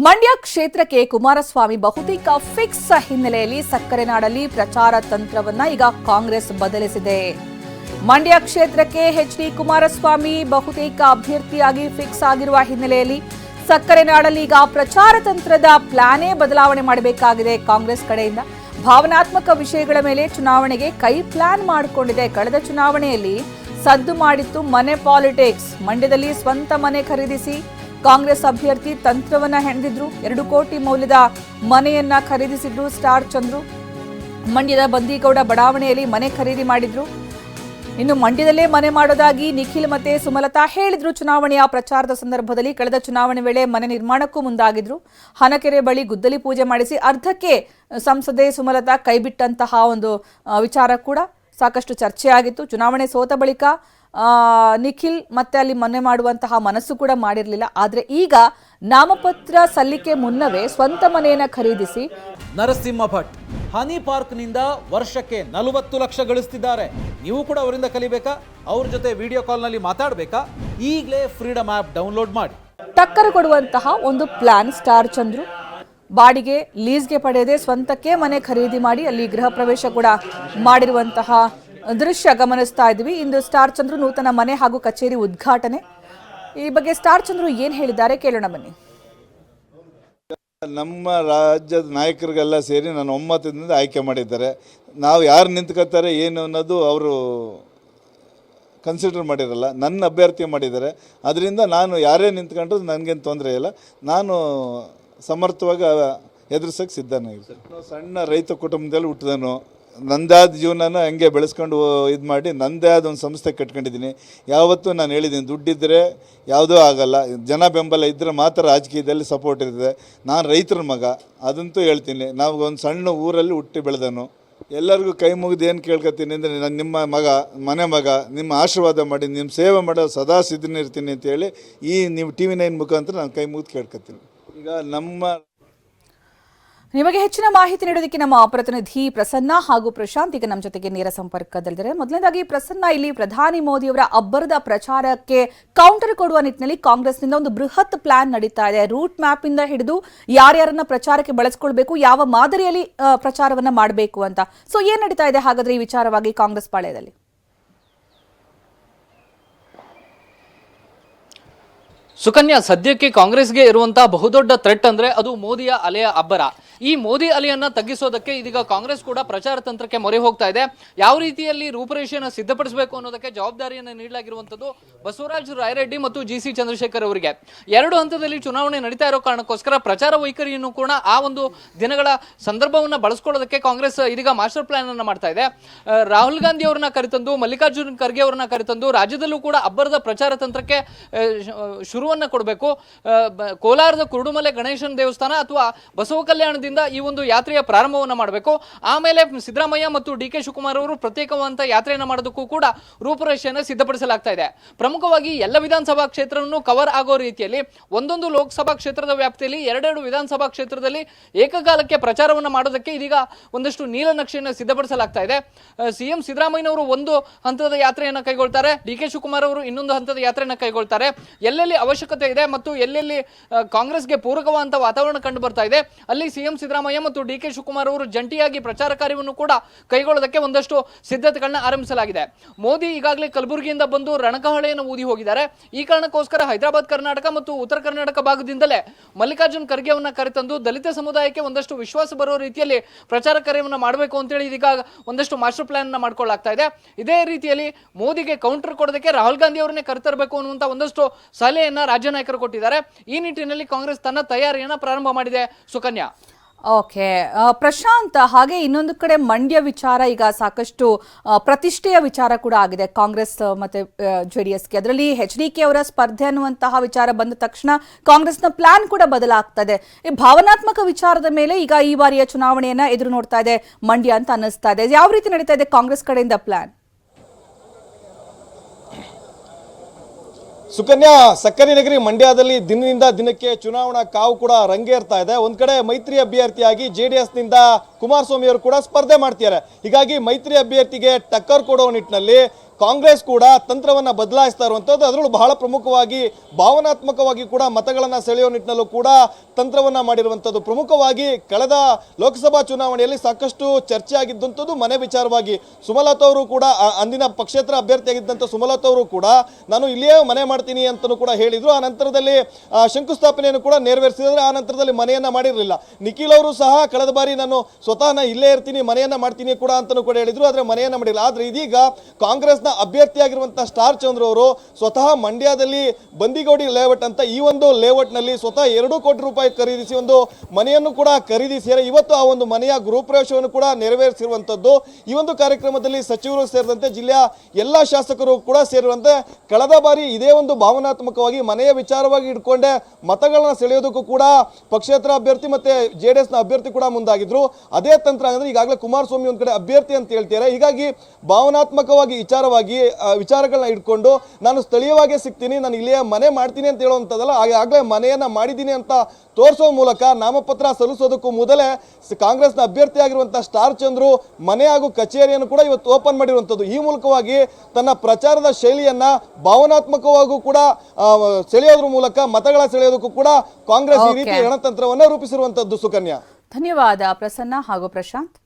ಮಂಡ್ಯ ಕ್ಷೇತ್ರಕ್ಕೆ ಕುಮಾರಸ್ವಾಮಿ ಬಹುತೇಕ ಫಿಕ್ಸ್ ಹಿನ್ನೆಲೆಯಲ್ಲಿ ಸಕ್ಕರೆ ನಾಡಲ್ಲಿ ಪ್ರಚಾರ ತಂತ್ರವನ್ನ ಈಗ ಕಾಂಗ್ರೆಸ್ ಬದಲಿಸಿದೆ. ಮಂಡ್ಯ ಕ್ಷೇತ್ರಕ್ಕೆ ಎಚ್.ಡಿ. ಕುಮಾರಸ್ವಾಮಿ ಬಹುತೇಕ ಅಭ್ಯರ್ಥಿಯಾಗಿ ಫಿಕ್ಸ್ ಆಗಿರುವ ಹಿನ್ನೆಲೆಯಲ್ಲಿ ಸಕ್ಕರೆ ನಾಡಲ್ಲಿ ಈಗ ಪ್ರಚಾರ ತಂತ್ರದ ಪ್ಲಾನೇ ಬದಲಾವಣೆ ಮಾಡಬೇಕಾಗಿದೆ. ಕಾಂಗ್ರೆಸ್ ಕಡೆಯಿಂದ ಭಾವನಾತ್ಮಕ ವಿಷಯಗಳ ಮೇಲೆ ಚುನಾವಣೆಗೆ ಕೈ ಪ್ಲಾನ್ ಮಾಡಿಕೊಂಡಿದೆ. ಕಳೆದ ಚುನಾವಣೆಯಲ್ಲಿ ಸದ್ದು ಮಾಡಿತ್ತು ಮನೆ ಪಾಲಿಟಿಕ್ಸ್. ಮಂಡ್ಯದಲ್ಲಿ ಸ್ವಂತ ಮನೆ ಖರೀದಿಸಿ ಕಾಂಗ್ರೆಸ್ ಅಭ್ಯರ್ಥಿ ತಂತ್ರವನ್ನ ಹೆಣೆದಿದ್ರು. 2 ಕೋಟಿ ಮೌಲ್ಯದ ಮನೆಯನ್ನ ಖರೀದಿಸಿದ್ರು ಸ್ಟಾರ್ ಚಂದ್ರು. ಮಂಡ್ಯದ ಬಂದೀಗೌಡ ಬಡಾವಣೆಯಲ್ಲಿ ಮನೆ ಖರೀದಿ ಮಾಡಿದ್ರು. ಇನ್ನು ಮಂಡ್ಯದಲ್ಲೇ ಮನೆ ಮಾಡೋದಾಗಿ ನಿಖಿಲ್ ಮತ್ತೆ ಸುಮಲತಾ ಹೇಳಿದ್ರು. ಚುನಾವಣೆಯ ಪ್ರಚಾರದ ಸಂದರ್ಭದಲ್ಲಿ ಕಳೆದ ಚುನಾವಣೆ ವೇಳೆ ಮನೆ ನಿರ್ಮಾಣಕ್ಕೂ ಮುಂದಾಗಿದ್ರು. ಹನಕೆರೆ ಬಳಿ ಗುದ್ದಲಿ ಪೂಜೆ ಮಾಡಿಸಿ ಅರ್ಧಕ್ಕೆ ಸಂಸದೆ ಸುಮಲತಾ ಕೈಬಿಟ್ಟಂತಹ ಒಂದು ವಿಚಾರ ಕೂಡ ಸಾಕಷ್ಟು ಚರ್ಚೆಯಾಗಿತ್ತು. ಚುನಾವಣೆ ಸೋತ ಬಳಿಕ ನಿಖಿಲ್ ಮತ್ತೆ ಅಲ್ಲಿ ಮನೆ ಮಾಡುವಂತಹ ಮನಸ್ಸು ಕೂಡ ಮಾಡಿರಲಿಲ್ಲ. ಆದ್ರೆ ಈಗ ನಾಮಪತ್ರ ಸಲ್ಲಿಕೆ ಮುನ್ನವೇ ಸ್ವಂತ ಮನೆಯನ್ನ ಖರೀದಿಸಿ ನರಸಿಂಹ ಭಟ್ ಹನಿ ಪಾರ್ಕ್ನಿಂದ ವರ್ಷಕ್ಕೆ 40 ಲಕ್ಷ ಗಳಿಸ್ತಿದ್ದಾರೆ. ನೀವು ಕೂಡ ಅವರಿಂದ ಕಲಿಬೇಕಾ? ಅವ್ರ ಜೊತೆ ವಿಡಿಯೋ ಕಾಲ್ನಲ್ಲಿ ಮಾತಾಡಬೇಕಾ? ಈಗಲೇ ಫ್ರೀಡಮ್ ಆ್ಯಪ್ ಡೌನ್ಲೋಡ್ ಮಾಡಿ. ಟಕ್ಕರ್ ಕೊಡುವಂತಹ ಒಂದು ಪ್ಲಾನ್ ಸ್ಟಾರ್ ಚಂದ್ರು. ಬಾಡಿಗೆ ಲೀಸ್ಗೆ ಪಡೆಯದೆ ಸ್ವಂತಕ್ಕೆ ಮನೆ ಖರೀದಿ ಮಾಡಿ ಅಲ್ಲಿ ಗೃಹ ಪ್ರವೇಶ ಕೂಡ ಮಾಡಿರುವಂತಹ ದೃಶ್ಯ ಗಮನಿಸ್ತಾ ಇದ್ವಿ. ಇಂದು ಸ್ಟಾರ್ ಚಂದ್ರು ನೂತನ ಮನೆ ಹಾಗೂ ಕಚೇರಿ ಉದ್ಘಾಟನೆ. ಈ ಬಗ್ಗೆ ಸ್ಟಾರ್ ಚಂದ್ರು ಏನ್ ಹೇಳಿದ್ದಾರೆ ಕೇಳೋಣ ಬನ್ನಿ. ನಮ್ಮ ರಾಜ್ಯದ ನಾಯಕರಿಗೆಲ್ಲ ಸೇರಿ ನಾನು ಒಮ್ಮತದಿಂದ ಆಯ್ಕೆ ಮಾಡಿದ್ದಾರೆ. ನಾವು ಯಾರು ನಿಂತ್ಕೊತಾರೆ ಏನು ಅನ್ನೋದು ಅವರು ಕನ್ಸಿಡರ್ ಮಾಡಿರಲ್ಲ. ನನ್ನ ಅಭ್ಯರ್ಥಿ ಮಾಡಿದ್ದಾರೆ. ಅದರಿಂದ ನಾನು ಯಾರೇ ನಿಂತ್ಕೊಂಡ್ರು ನನಗೇನು ತೊಂದರೆ ಇಲ್ಲ. ನಾನು ಸಮರ್ಥವಾಗಿ ಎದುರಿಸೋಕ್ಕೆ ಸಿದ್ಧನಾಗಿದ್ದೆ. ಸಣ್ಣ ರೈತ ಕುಟುಂಬದಲ್ಲಿ ಹುಟ್ಟಿದನು. ನಂದಾದ ಜೀವನನ ಹಂಗೆ ಬೆಳೆಸ್ಕೊಂಡು ಇದು ಮಾಡಿ ನನ್ನದೇ ಆದ ಒಂದು ಸಂಸ್ಥೆ ಕಟ್ಕೊಂಡಿದ್ದೀನಿ. ಯಾವತ್ತೂ ನಾನು ಹೇಳಿದ್ದೀನಿ, ದುಡ್ಡಿದ್ದರೆ ಯಾವುದೂ ಆಗಲ್ಲ, ಜನ ಬೆಂಬಲ ಇದ್ದರೆ ಮಾತ್ರ ರಾಜಕೀಯದಲ್ಲಿ ಸಪೋರ್ಟ್ ಇರ್ತದೆ. ನಾನು ರೈತರ ಮಗ, ಅದಂತೂ ಹೇಳ್ತೀನಿ. ನಾವು ಒಂದು ಸಣ್ಣ ಊರಲ್ಲಿ ಹುಟ್ಟಿ ಬೆಳೆದನು. ಎಲ್ಲರಿಗೂ ಕೈ ಮುಗಿದು ಏನು ಕೇಳ್ಕೊತೀನಿ ಅಂದರೆ, ನಾನು ನಿಮ್ಮ ಮಗ, ಮನೆ ಮಗ, ನಿಮ್ಮ ಆಶೀರ್ವಾದ ಮಾಡಿ ನಿಮ್ಮ ಸೇವೆ ಮಾಡೋ ಸದಾ ಸಿದ್ಧನಿರ್ತೀನಿ ಅಂತೇಳಿ ಈ ನೀವು TV9 ಮುಖಾಂತರ ನಾನು ಕೈ ಮುಗಿದು ಕೇಳ್ಕೊತೀನಿ. ಈಗ ನಿಮಗೆ ಹೆಚ್ಚಿನ ಮಾಹಿತಿ ನೀಡೋದಕ್ಕೆ ನಮ್ಮ ಪ್ರತಿನಿಧಿ ಪ್ರಸನ್ನ ಹಾಗೂ ಪ್ರಶಾಂತ್ ಈಗ ನಮ್ಮ ಜೊತೆಗೆ ನೇರ ಸಂಪರ್ಕದಲ್ಲಿದ್ದಾರೆ. ಮೊದಲನೇದಾಗಿ ಪ್ರಸನ್ನ, ಇಲ್ಲಿ ಪ್ರಧಾನಿ ಮೋದಿಯವರ ಅಬ್ಬರದ ಪ್ರಚಾರಕ್ಕೆ ಕೌಂಟರ್ ಕೊಡುವ ನಿಟ್ಟಿನಲ್ಲಿ ಕಾಂಗ್ರೆಸ್ನಿಂದ ಒಂದು ಬೃಹತ್ ಪ್ಲಾನ್ ನಡೀತಾ ಇದೆ. ರೂಟ್ ಮ್ಯಾಪ್ ಇಂದ ಹಿಡಿದು ಯಾರ್ಯಾರನ್ನ ಪ್ರಚಾರಕ್ಕೆ ಬಳಸ್ಕೊಳ್ಬೇಕು, ಯಾವ ಮಾದರಿಯಲ್ಲಿ ಪ್ರಚಾರವನ್ನ ಮಾಡಬೇಕು ಅಂತ. ಸೊ ಏನ್ ನಡೀತಾ ಇದೆ ಹಾಗಾದ್ರೆ ಈ ವಿಚಾರವಾಗಿ ಕಾಂಗ್ರೆಸ್ ಪಾಳ್ಯದಲ್ಲಿ? ಸುಕನ್ಯಾ, ಸದ್ಯಕ್ಕೆ ಕಾಂಗ್ರೆಸ್ಗೆ ಇರುವಂತಹ ಬಹುದೊಡ್ಡ ಥ್ರೆಟ್ ಅಂದ್ರೆ ಅದು ಮೋದಿಯ ಅಲೆಯ ಅಬ್ಬರ. ಈ ಮೋದಿ ಅಲೆಯನ್ನ ತಗ್ಗಿಸೋದಕ್ಕೆ ಇದೀಗ ಕಾಂಗ್ರೆಸ್ ಕೂಡ ಪ್ರಚಾರ ತಂತ್ರಕ್ಕೆ ಮೊರೆ ಹೋಗ್ತಾ ಇದೆ. ಯಾವ ರೀತಿಯಲ್ಲಿ ರೂಪುರೇಷೆಯನ್ನು ಸಿದ್ಧಪಡಿಸಬೇಕು ಅನ್ನೋದಕ್ಕೆ ಜವಾಬ್ದಾರಿಯನ್ನು ನೀಡಲಾಗಿರುವಂತದ್ದು ಬಸವರಾಜ ರಾಯರೆಡ್ಡಿ ಮತ್ತು ಜಿ.ಸಿ. ಚಂದ್ರಶೇಖರ್ ಅವರಿಗೆ. 2 ಹಂತದಲ್ಲಿ ಚುನಾವಣೆ ನಡೀತಾ ಇರೋ ಕಾರಣಕ್ಕೋಸ್ಕರ ಪ್ರಚಾರ ವೈಖರಿಯನ್ನು ಕೂಡ ಆ ಒಂದು ದಿನಗಳ ಸಂದರ್ಭವನ್ನ ಬಳಸ್ಕೊಳ್ಳೋದಕ್ಕೆ ಕಾಂಗ್ರೆಸ್ ಇದೀಗ ಮಾಸ್ಟರ್ ಪ್ಲಾನ್ ಅನ್ನ ಮಾಡ್ತಾ ಇದೆ. ರಾಹುಲ್ ಗಾಂಧಿ ಅವರನ್ನ ಕರೆತಂದು, ಮಲ್ಲಿಕಾರ್ಜುನ್ ಖರ್ಗೆ ಅವರನ್ನ ಕರೆತಂದು ರಾಜ್ಯದಲ್ಲೂ ಕೂಡ ಅಬ್ಬರದ ಪ್ರಚಾರ ತಂತ್ರಕ್ಕೆ ಶುರುವನ್ನ ಕೊಡಬೇಕು. ಕೋಲಾರದ ಕುರುಡುಮಲೆ ಗಣೇಶನ ದೇವಸ್ಥಾನ ಅಥವಾ ಬಸವ ಕಲ್ಯಾಣದಿಂದ ಈ ಒಂದು ಯಾತ್ರೆಯ ಪ್ರಾರಂಭವನ್ನ ಮಾಡಬೇಕು. ಆಮೇಲೆ ಸಿದ್ದರಾಮಯ್ಯ ಮತ್ತು ಡಿ.ಕೆ. ಶಿವಕುಮಾರ್ ಅವರು ಪ್ರತ್ಯೇಕವಾದಂತಹ ಯಾತ್ರೆಯನ್ನು ಮಾಡೋದಕ್ಕೂ ಕೂಡ ರೂಪುರೇಷೆಯನ್ನು ಸಿದ್ಧಪಡಿಸಲಾಗ್ತಾ ಇದೆ. ಪ್ರಮುಖವಾಗಿ ಎಲ್ಲ ವಿಧಾನಸಭಾ ಕ್ಷೇತ್ರವನ್ನು ಕವರ್ ಆಗೋ ರೀತಿಯಲ್ಲಿ ಒಂದೊಂದು ಲೋಕಸಭಾ ಕ್ಷೇತ್ರದ ವ್ಯಾಪ್ತಿಯಲ್ಲಿ 2 ವಿಧಾನಸಭಾ ಕ್ಷೇತ್ರದಲ್ಲಿ ಏಕಕಾಲಕ್ಕೆ ಪ್ರಚಾರವನ್ನು ಮಾಡೋದಕ್ಕೆ ಇದೀಗ ಒಂದಷ್ಟು ನೀಲನಕ್ಷೆಯನ್ನು ಸಿದ್ಧಪಡಿಸಲಾಗ್ತಾ ಇದೆ. ಸಿಎಂ ಸಿದ್ದರಾಮಯ್ಯನವರು ಒಂದು ಹಂತದ ಯಾತ್ರೆಯನ್ನು ಕೈಗೊಳ್ತಾರೆ, ಡಿ.ಕೆ. ಶಿವಕುಮಾರ್ ಅವರು ಇನ್ನೊಂದು ಹಂತದ ಯಾತ್ರೆಯನ್ನು ಕೈಗೊಳ್ತಾರೆ. ಎಲ್ಲೆಲ್ಲಿ ಅವಶ್ಯಕತೆ ಇದೆ ಮತ್ತು ಎಲ್ಲೆಲ್ಲಿ ಕಾಂಗ್ರೆಸ್ಗೆ ಪೂರಕವಾದಂತಹ ವಾತಾವರಣ ಕಂಡು ಬರ್ತಾ ಇದೆ ಅಲ್ಲಿ ಸಿಎಂ ಸಿದ್ದರಾಮಯ್ಯ ಮತ್ತು ಡಿ.ಕೆ. ಶಿವಕುಮಾರ್ ಅವರು ಜಂಟಿಯಾಗಿ ಪ್ರಚಾರ ಕಾರ್ಯವನ್ನು ಕೂಡ ಕೈಗೊಳ್ಳೋದಕ್ಕೆ ಒಂದಷ್ಟು ಸಿದ್ಧತೆಗಳನ್ನ ಆರಂಭಿಸಲಾಗಿದೆ. ಮೋದಿ ಈಗಾಗಲೇ ಕಲಬುರಗಿಯಿಂದ ಬಂದು ರಣಕಹಳೆಯನ್ನು ಊದಿ ಹೋಗಿದ್ದಾರೆ. ಈ ಕಾರಣಕ್ಕೋಸ್ಕರ ಹೈದರಾಬಾದ್ ಕರ್ನಾಟಕ ಮತ್ತು ಉತ್ತರ ಕರ್ನಾಟಕ ಭಾಗದಿಂದಲೇ ಮಲ್ಲಿಕಾರ್ಜುನ್ ಖರ್ಗೆ ಅವರನ್ನ ಕರೆತಂದು ದಲಿತ ಸಮುದಾಯಕ್ಕೆ ಒಂದಷ್ಟು ವಿಶ್ವಾಸ ಬರೋ ರೀತಿಯಲ್ಲಿ ಪ್ರಚಾರ ಕಾರ್ಯವನ್ನು ಮಾಡಬೇಕು ಅಂತೇಳಿ ಇದೀಗ ಒಂದಷ್ಟು ಮಾಸ್ಟರ್ ಪ್ಲಾನ್ ಅನ್ನ ಮಾಡ್ಕೊಳ್ಳಾಗ್ತಾ ಇದೆ. ಇದೇ ರೀತಿಯಲ್ಲಿ ಮೋದಿಗೆ ಕೌಂಟರ್ ಕೊಡೋದಕ್ಕೆ ರಾಹುಲ್ ಗಾಂಧಿ ಅವರನ್ನೇ ಕರೆತರಬೇಕು ಅನ್ನುವಂತ ಒಂದಷ್ಟು ಸಲಹೆಯನ್ನ ರಾಜ್ಯ ನಾಯಕರು ಕೊಟ್ಟಿದ್ದಾರೆ. ಈ ನಿಟ್ಟಿನಲ್ಲಿ ಕಾಂಗ್ರೆಸ್ ತನ್ನ ತಯಾರಿಯನ್ನ ಪ್ರಾರಂಭ ಮಾಡಿದೆ. ಸುಕನ್ಯಾ. ಓಕೆ ಪ್ರಶಾಂತ್, ಹಾಗೆ ಇನ್ನೊಂದು ಕಡೆ ಮಂಡ್ಯ ವಿಚಾರ ಈಗ ಸಾಕಷ್ಟು ಪ್ರತಿಷ್ಠೆಯ ವಿಚಾರ ಕೂಡ ಆಗಿದೆ ಕಾಂಗ್ರೆಸ್ ಮತ್ತೆ JDSಗೆ. ಅದರಲ್ಲಿ HDK ಅವರ ಸ್ಪರ್ಧೆ ಅನ್ನುವಂತಹ ವಿಚಾರ ಬಂದ ತಕ್ಷಣ ಕಾಂಗ್ರೆಸ್ನ ಪ್ಲಾನ್ ಕೂಡ ಬದಲಾಗ್ತದೆ. ಈ ಭಾವನಾತ್ಮಕ ವಿಚಾರದ ಮೇಲೆ ಈಗ ಈ ಬಾರಿಯ ಚುನಾವಣೆಯನ್ನ ಎದುರು ನೋಡ್ತಾ ಇದೆ ಮಂಡ್ಯ ಅಂತ ಅನ್ನಿಸ್ತಾ ಇದೆ. ಯಾವ ರೀತಿ ನಡೀತಾ ಇದೆ ಕಾಂಗ್ರೆಸ್ ಕಡೆಯಿಂದ ಪ್ಲಾನ್? ಸುಕನ್ಯಾ, ಸಕ್ಕರೆ ನಗರಿ ಮಂಡ್ಯದಲ್ಲಿ ದಿನದಿಂದ ದಿನಕ್ಕೆ ಚುನಾವಣಾ ಕಾವು ಕೂಡ ರಂಗೇರ್ತಾ ಇದೆ. ಒಂದ್ ಕಡೆ ಮೈತ್ರಿ ಅಭ್ಯರ್ಥಿಯಾಗಿ JDSನಿಂದ ಕುಮಾರಸ್ವಾಮಿ ಅವರು ಕೂಡ ಸ್ಪರ್ಧೆ ಮಾಡ್ತಿದ್ದಾರೆ. ಹೀಗಾಗಿ ಮೈತ್ರಿ ಅಭ್ಯರ್ಥಿಗೆ ಟಕ್ಕರ್ ಕೊಡೋ ನಿಟ್ಟಿನಲ್ಲಿ ಕಾಂಗ್ರೆಸ್ ಕೂಡ ತಂತ್ರವನ್ನ ಬದಲಾಯಿಸ್ತಾ ಇರುವಂಥದ್ದು. ಅದರಲ್ಲೂ ಬಹಳ ಪ್ರಮುಖವಾಗಿ ಭಾವನಾತ್ಮಕವಾಗಿ ಕೂಡ ಮತಗಳನ್ನ ಸೆಳೆಯೋ ನಿಟ್ಟಿನಲ್ಲೂ ಕೂಡ ತಂತ್ರವನ್ನ ಮಾಡಿರುವಂಥದ್ದು. ಪ್ರಮುಖವಾಗಿ ಕಳೆದ ಲೋಕಸಭಾ ಚುನಾವಣೆಯಲ್ಲಿ ಸಾಕಷ್ಟು ಚರ್ಚೆ ಆಗಿದ್ದಂಥದ್ದು ಮನೆ ವಿಚಾರವಾಗಿ. ಸುಮಲತಾ ಅವರು ಕೂಡ ಅಂದಿನ ಪಕ್ಷೇತರ ಅಭ್ಯರ್ಥಿಯಾಗಿದ್ದಂಥ ಸುಮಲತಾ ಅವರು ಕೂಡ ನಾನು ಇಲ್ಲಿಯೇ ಮನೆ ಮಾಡ್ತೀನಿ ಅಂತಲೂ ಕೂಡ ಹೇಳಿದ್ರು. ಆ ನಂತರದಲ್ಲಿ ಶಂಕುಸ್ಥಾಪನೆಯನ್ನು ಕೂಡ ನೆರವೇರಿಸಿದ್ರೆ ಆ ನಂತರದಲ್ಲಿ ಮನೆಯನ್ನ ಮಾಡಿರಲಿಲ್ಲ. ನಿಖಿಲ್ ಅವರು ಸಹ ಕಳೆದ ಬಾರಿ ನಾನು ಸ್ವತಃ ಇಲ್ಲೇ ಇರ್ತೀನಿ ಮನೆಯನ್ನ ಮಾಡ್ತೀನಿ ಕೂಡ ಅಂತಲೂ ಕೂಡ ಹೇಳಿದ್ರು, ಆದ್ರೆ ಮನೆಯನ್ನ ಮಾಡಿಲ್ಲ. ಆದ್ರೆ ಇದೀಗ ಕಾಂಗ್ರೆಸ್ನ ಅಭ್ಯರ್ಥಿಯಾಗಿರುವಂತಹ ಸ್ಟಾರ್ ಚಂದ್ರ ಅವರು ಸ್ವತಃ ಮಂಡ್ಯದಲ್ಲಿ ಬಂದಿಗೋಡಿ ಲೇಔಟ್ ಅಂತ ಈ ಒಂದು ಲೇಔಟ್ ನಲ್ಲಿ ಸ್ವತಃ 2 ಕೋಟಿ ರೂಪಾಯಿ ಖರೀದಿಸಿ ಒಂದು ಮನೆಯನ್ನು ಕೂಡ ಖರೀದಿಸಿದ್ದಾರೆ. ಇವತ್ತು ಆ ಒಂದು ಮನೆಯ ಗೃಹಪ್ರವೇಶವನ್ನು ಕೂಡ ನೆರವೇರಿಸಿರುವಂತದ್ದು. ಈ ಒಂದು ಕಾರ್ಯಕ್ರಮದಲ್ಲಿ ಸಚಿವರು ಸೇರಿದಂತೆ ಜಿಲ್ಲೆಯ ಎಲ್ಲಾ ಶಾಸಕರು ಕೂಡ ಸೇರಿರುವಂತೆ ಕಳೆದ ಬಾರಿ ಇದೇ ಒಂದು ಭಾವನಾತ್ಮಕವಾಗಿ ಮನೆಯ ವಿಚಾರವಾಗಿ ಇಟ್ಕೊಂಡೆ ಮತಗಳನ್ನ ಸೆಳೆಯೋದಕ್ಕೂ ಕೂಡ ಪಕ್ಷೇತರ ಅಭ್ಯರ್ಥಿ ಮತ್ತೆ ಜೆಡಿಎಸ್ ನ ಅಭ್ಯರ್ಥಿ ಕೂಡ ಮುಂದಾಗಿದ್ರು. ಅದೇ ತಂತ್ರ ಅಂದ್ರೆ ಈಗಾಗಲೇ ಕುಮಾರಸ್ವಾಮಿ ಒಂದ್ ಕಡೆ ಅಭ್ಯರ್ಥಿ ಅಂತ ಹೇಳ್ತಾರೆ. ಹೀಗಾಗಿ ಭಾವನಾತ್ಮಕವಾಗಿ ವಿಚಾರಗಳನ್ನ ಇಟ್ಕೊಂಡು ನಾನು ಸ್ಥಳೀಯವಾಗಿ ಸಿಗ್ತೀನಿ, ನಾನು ಇಲ್ಲಿಯೇ ಮನೆ ಮಾಡ್ತೀನಿ ಅಂತ ಹೇಳುವಂಥದ್ದಲ್ಲ, ಆಗಲೇ ಮನೆಯನ್ನ ಮಾಡಿದ್ದೀನಿ ಅಂತ ತೋರಿಸುವ ಮೂಲಕ ನಾಮಪತ್ರ ಸಲ್ಲಿಸೋದಕ್ಕೂ ಮೊದಲೇ ಕಾಂಗ್ರೆಸ್ನ ಅಭ್ಯರ್ಥಿ ಆಗಿರುವಂತಹ ಸ್ಟಾರ್ ಚಂದ್ರು ಮನೆ ಹಾಗೂ ಕಚೇರಿಯನ್ನು ಕೂಡ ಇವತ್ತು ಓಪನ್ ಮಾಡಿರುವಂಥದ್ದು. ಈ ಮೂಲಕವಾಗಿ ತನ್ನ ಪ್ರಚಾರದ ಶೈಲಿಯನ್ನ ಭಾವನಾತ್ಮಕವಾಗೂ ಕೂಡ ಸೆಳೆಯೋದ್ರ ಮೂಲಕ ಮತಗಳ ಸೆಳೆಯೋದಕ್ಕೂ ಕೂಡ ಕಾಂಗ್ರೆಸ್ ಈ ರೀತಿ ರಣತಂತ್ರವನ್ನ ರೂಪಿಸಿರುವಂತದ್ದು. ಸುಕನ್ಯಾ, ಧನ್ಯವಾದ ಪ್ರಸನ್ನ ಹಾಗೂ ಪ್ರಶಾಂತ್.